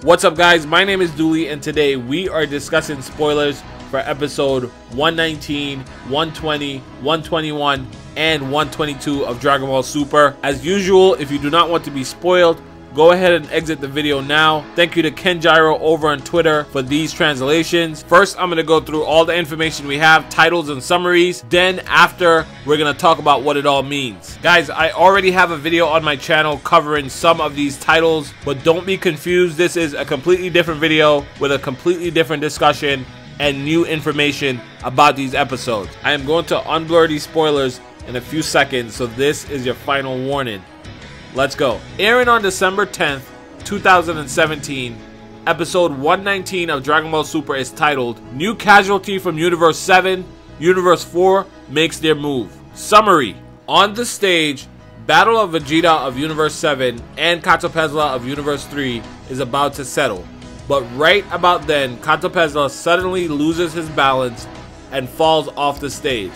What's up guys, my name is Doulie and today we are discussing spoilers for episode 119, 120, 121, and 122 of Dragon Ball Super. As usual, if you do not want to be spoiled, go ahead and exit the video now. Thank you to Ken Gyro over on Twitter for these translations. First, I'm going to go through all the information we have, titles and summaries. Then after, we're going to talk about what it all means. Guys, I already have a video on my channel covering some of these titles, but don't be confused. This is a completely different video with a completely different discussion and new information about these episodes. I am going to unblur these spoilers in a few seconds, so this is your final warning. Let's go. Airing on December 10th, 2017, episode 119 of Dragon Ball Super is titled New Casualty from Universe 7, Universe 4 makes their move. Summary. On the stage, Battle of Vegeta of Universe 7 and Catopezla of Universe 3 is about to settle. But right about then, Catopezla suddenly loses his balance and falls off the stage.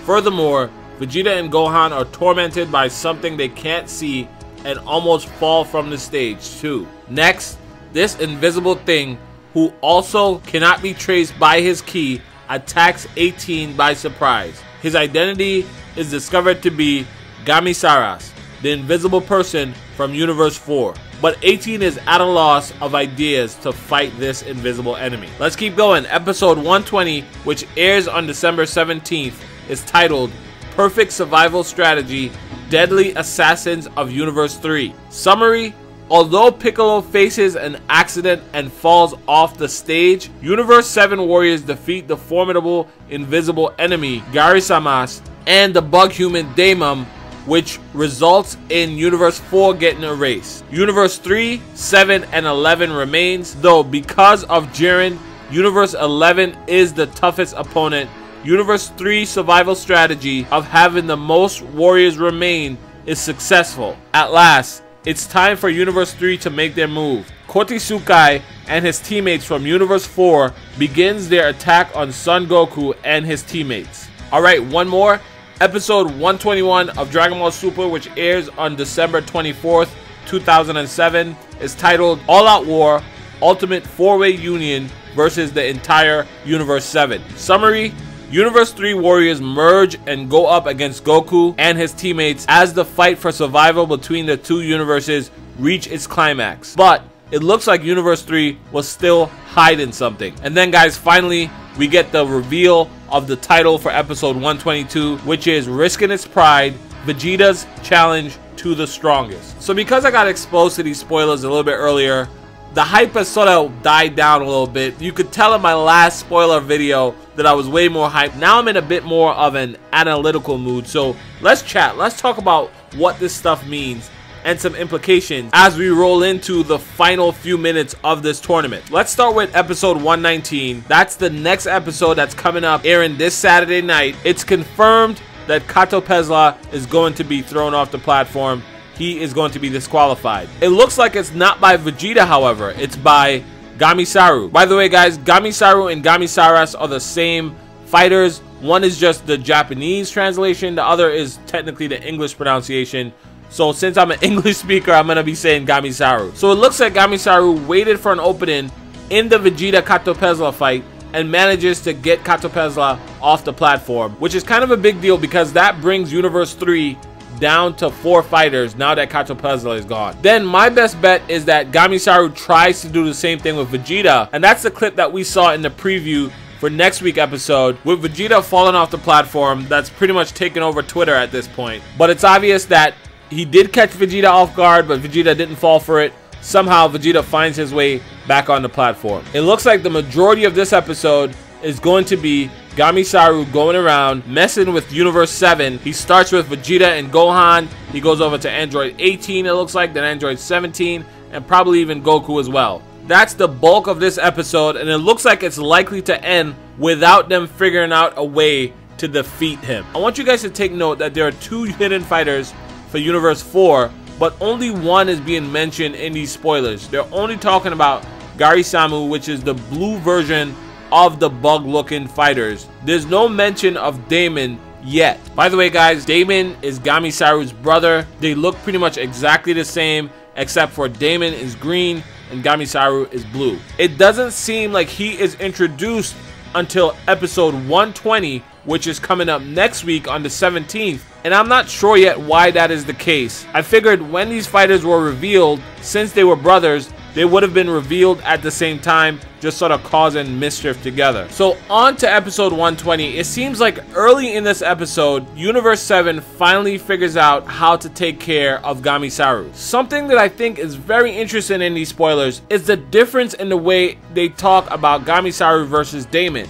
Furthermore, Vegeta and Gohan are tormented by something they can't see and almost fall from the stage too. Next, this invisible thing, who also cannot be traced by his ki, attacks 18 by surprise. His identity is discovered to be Gamisaras, the invisible person from Universe 4. But 18 is at a loss of ideas to fight this invisible enemy. Let's keep going. Episode 120, which airs on December 17th, is titled Perfect Survival Strategy, Deadly Assassins of Universe 3. Summary. Although Piccolo faces an accident and falls off the stage, Universe 7 warriors defeat the formidable invisible enemy Garisamas and the bug human Daemon, which results in Universe 4 getting erased. Universe 3, 7, and 11 remains, though because of Jiren, Universe 11 is the toughest opponent. Universe 3 survival strategy of having the most warriors remain is successful. At last, it's time for Universe 3 to make their move. Kotisukai and his teammates from Universe 4 begins their attack on Son Goku and his teammates. Alright, one more. Episode 121 of Dragon Ball Super, which airs on December 24th, 2007, is titled All Out War, Ultimate 4-Way Union versus the entire Universe 7. Summary. Universe 3 warriors merge and go up against Goku and his teammates as the fight for survival between the two universes reach its climax. But it looks like Universe 3 was still hiding something. And then guys, finally, we get the reveal of the title for episode 122, which is Risking Its Pride, Vegeta's Challenge to the Strongest. So because I got exposed to these spoilers a little bit earlier, the hype has sort of died down a little bit. You could tell in my last spoiler video that I was way more hyped. Now I'm in a bit more of an analytical mood. So let's chat. Let's talk about what this stuff means and some implications as we roll into the final few minutes of this tournament. Let's start with episode 119. That's the next episode that's coming up, airing this Saturday night. It's confirmed that Catopezla is going to be thrown off the platform. He is going to be disqualified. It looks like it's not by Vegeta, however. It's by Gamisaru. By the way, guys, Gamisaru and Gamisaras are the same fighters. One is just the Japanese translation. The other is technically the English pronunciation. So since I'm an English speaker, I'm going to be saying Gamisaru. So it looks like Gamisaru waited for an opening in the Vegeta-Catopezla fight and manages to get Catopezla off the platform, which is kind of a big deal because that brings Universe 3 down to 4 fighters now that Catopezla is gone. Then my best bet is that Gamisaru tries to do the same thing with Vegeta, and that's the clip that we saw in the preview for next week's episode with Vegeta falling off the platform. That's pretty much taken over Twitter at this point. But it's obvious that he did catch Vegeta off guard, but Vegeta didn't fall for it. Somehow Vegeta finds his way back on the platform. It looks like the majority of this episode is going to be Gamisaru going around messing with Universe 7. He starts with Vegeta and Gohan. He goes over to Android 18, it looks like, then Android 17, and probably even Goku as well. That's the bulk of this episode, and it looks like it's likely to end without them figuring out a way to defeat him. I want you guys to take note that there are 2 hidden fighters for Universe 4, but only one is being mentioned in these spoilers. They're only talking about Garisamu, which is the blue version of the bug looking fighters. There's no mention of Daemon yet. By the way, guys, Daemon is Gamisaru's brother. They look pretty much exactly the same, except for Daemon is green and Gamisaru is blue. It doesn't seem like he is introduced until episode 120, which is coming up next week on the 17th, and I'm not sure yet why that is the case. I figured when these fighters were revealed, since they were brothers, they would have been revealed at the same time, just sort of causing mischief together. So on to episode 120. It seems like early in this episode, Universe 7 finally figures out how to take care of Gamisaru. Something that I think is very interesting in these spoilers is the difference in the way they talk about Gamisaru versus Damon.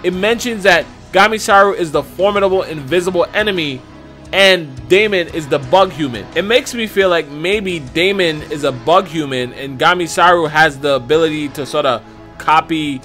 It mentions that Gamisaru is the formidable invisible enemy and Damon is the bug human. It makes me feel like maybe Damon is a bug human and Gamisaru has the ability to sort of copy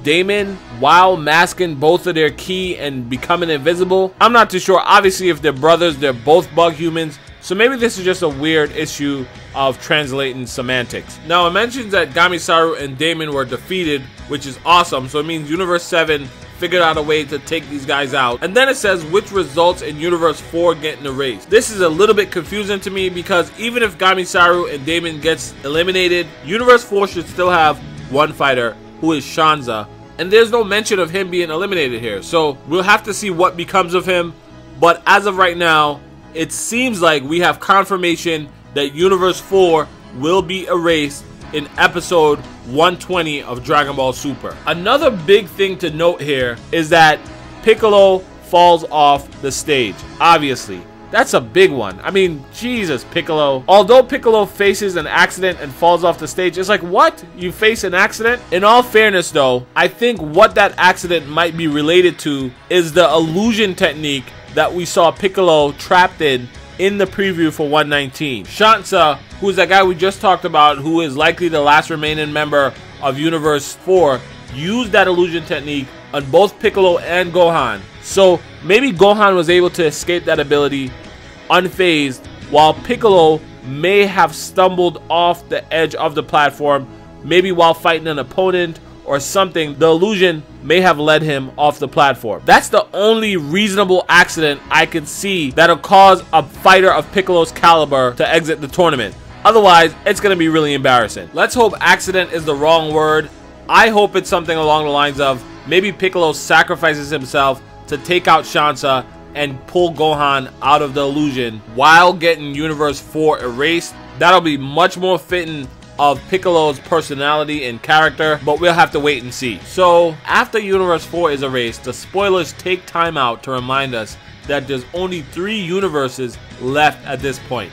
Damon while masking both of their ki and becoming invisible. I'm not too sure. Obviously, if they're brothers, they're both bug humans. So maybe this is just a weird issue of translating semantics. Now, it mentions that Gamisaru and Damon were defeated, which is awesome. So it means Universe 7 figured out a way to take these guys out. And then it says which results in Universe 4 getting erased. This is a little bit confusing to me because even if Gamisaru and Damon gets eliminated, Universe 4 should still have one fighter, who is Shanza. And there's no mention of him being eliminated here. So we'll have to see what becomes of him. But as of right now, it seems like we have confirmation that Universe 4 will be erased in episode 120 of Dragon Ball Super. Another big thing to note here is that Piccolo falls off the stage. Obviously, that's a big one. I mean, Jesus, Piccolo. Although Piccolo faces an accident and falls off the stage, it's like, what? You face an accident? In all fairness, though, I think what that accident might be related to is the illusion technique that we saw Piccolo trapped in the preview for 119. Shanza, who's that guy we just talked about, who is likely the last remaining member of Universe 4, used that illusion technique on both Piccolo and Gohan. So maybe Gohan was able to escape that ability unfazed, while Piccolo may have stumbled off the edge of the platform, maybe while fighting an opponent or something. The illusion may have led him off the platform. That's the only reasonable accident I could see that'll cause a fighter of Piccolo's caliber to exit the tournament. Otherwise, it's going to be really embarrassing. Let's hope accident is the wrong word. I hope it's something along the lines of maybe Piccolo sacrifices himself to take out Shanza and pull Gohan out of the illusion while getting Universe 4 erased. That'll be much more fitting of Piccolo's personality and character, but we'll have to wait and see. So after Universe 4 is erased, the spoilers take time out to remind us that there's only 3 universes left at this point.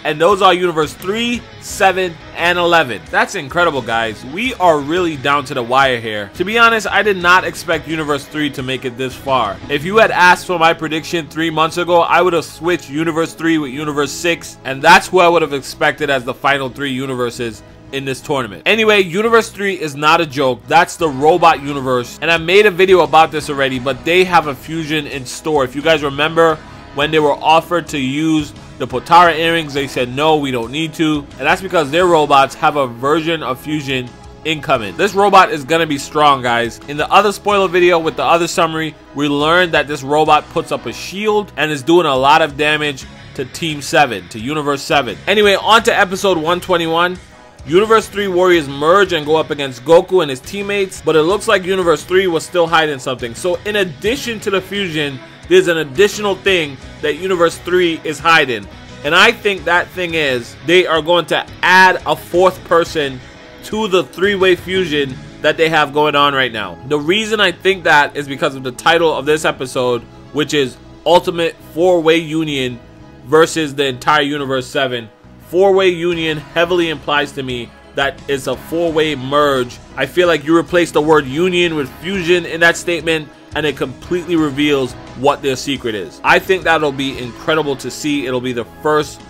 And those are Universe 3, 7, and 11. That's incredible, guys. We are really down to the wire here. To be honest, I did not expect Universe 3 to make it this far. If you had asked for my prediction 3 months ago, I would have switched Universe 3 with Universe 6, and that's who I would have expected as the final 3 universes in this tournament. Anyway, Universe 3 is not a joke. That's the robot universe, and I made a video about this already, but they have a fusion in store. If you guys remember when they were offered to use the Potara earrings, they said no, we don't need to, and that's because their robots have a version of fusion incoming. This robot is gonna be strong, guys. In the other spoiler video with the other summary, we learned that this robot puts up a shield and is doing a lot of damage to Team 7, to Universe 7. Anyway, on to episode 121. Universe 3 warriors merge and go up against Goku and his teammates, but it looks like Universe 3 was still hiding something. So in addition to the fusion, there's an additional thing that Universe 3 is hiding. And I think that thing is they are going to add a 4th person to the 3-way fusion that they have going on right now. The reason I think that is because of the title of this episode, which is Ultimate 4-Way Union versus the entire Universe 7. 4-way union heavily implies to me that it's a 4-way merge. I feel like you replace the word union with fusion in that statement and it completely reveals what their secret is. I think that'll be incredible to see. It'll be the first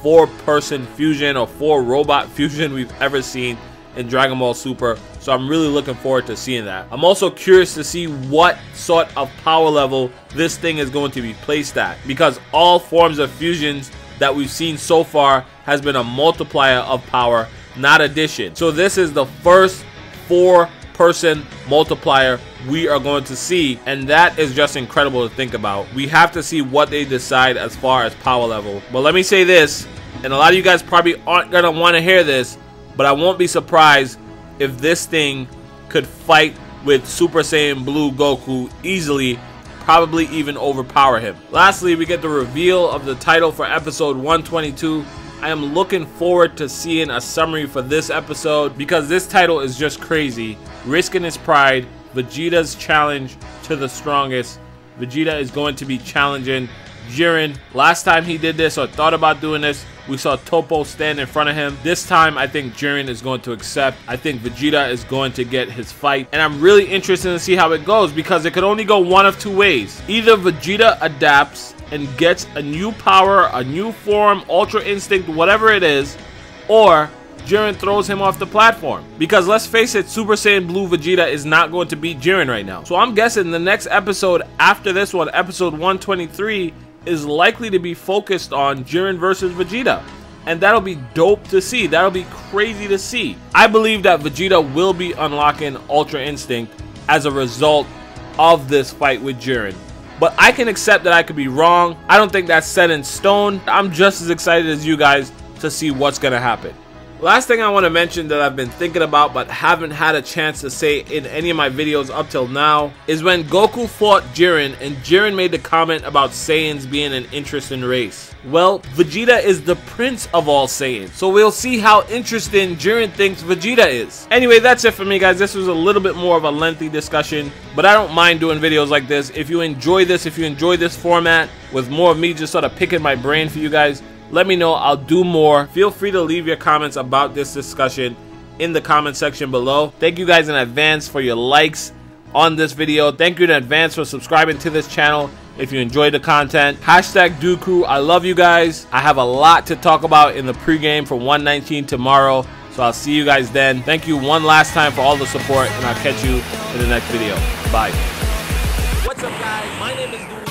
4-person fusion or 4-robot fusion we've ever seen in Dragon Ball Super. So I'm really looking forward to seeing that. I'm also curious to see what sort of power level this thing is going to be placed at, because all forms of fusions that we've seen so far has been a multiplier of power, not addition. So this is the first 4-person multiplier we are going to see, and that is just incredible to think about. We have to see what they decide as far as power level. But let me say this, and a lot of you guys probably aren't gonna want to hear this, but I won't be surprised if this thing could fight with Super Saiyan Blue Goku easily, probably even overpower him. Lastly, we get the reveal of the title for episode 122. I am looking forward to seeing a summary for this episode because this title is just crazy. Risking his pride, Vegeta's challenge to the strongest. Vegeta is going to be challenging Jiren. Last time he did this or thought about doing this, we saw Toppo stand in front of him. This time, I think Jiren is going to accept. I think Vegeta is going to get his fight. And I'm really interested to see how it goes because it could only go one of two ways. Either Vegeta adapts and gets a new power, a new form, Ultra Instinct, whatever it is, or Jiren throws him off the platform. Because let's face it, Super Saiyan Blue Vegeta is not going to beat Jiren right now. So I'm guessing the next episode after this one, episode 123, is likely to be focused on Jiren versus Vegeta. And that'll be dope to see. That'll be crazy to see. I believe that Vegeta will be unlocking Ultra Instinct as a result of this fight with Jiren. But I can accept that I could be wrong. I don't think that's set in stone. I'm just as excited as you guys to see what's going to happen. Last thing I want to mention that I've been thinking about but haven't had a chance to say in any of my videos up till now is when Goku fought Jiren and Jiren made the comment about Saiyans being an interesting race. Well, Vegeta is the prince of all Saiyans, so we'll see how interesting Jiren thinks Vegeta is. Anyway, that's it for me, guys. This was a little bit more of a lengthy discussion, but I don't mind doing videos like this. If you enjoy this format with more of me just sort of picking my brain for you guys, let me know. I'll do more. Feel free to leave your comments about this discussion in the comment section below. Thank you guys in advance for your likes on this video. Thank you in advance for subscribing to this channel if you enjoyed the content. Hashtag Dooku. I love you guys. I have a lot to talk about in the pregame for 119 tomorrow. So I'll see you guys then. Thank you one last time for all the support, and I'll catch you in the next video. Bye. What's up, guys? My name is Doulie.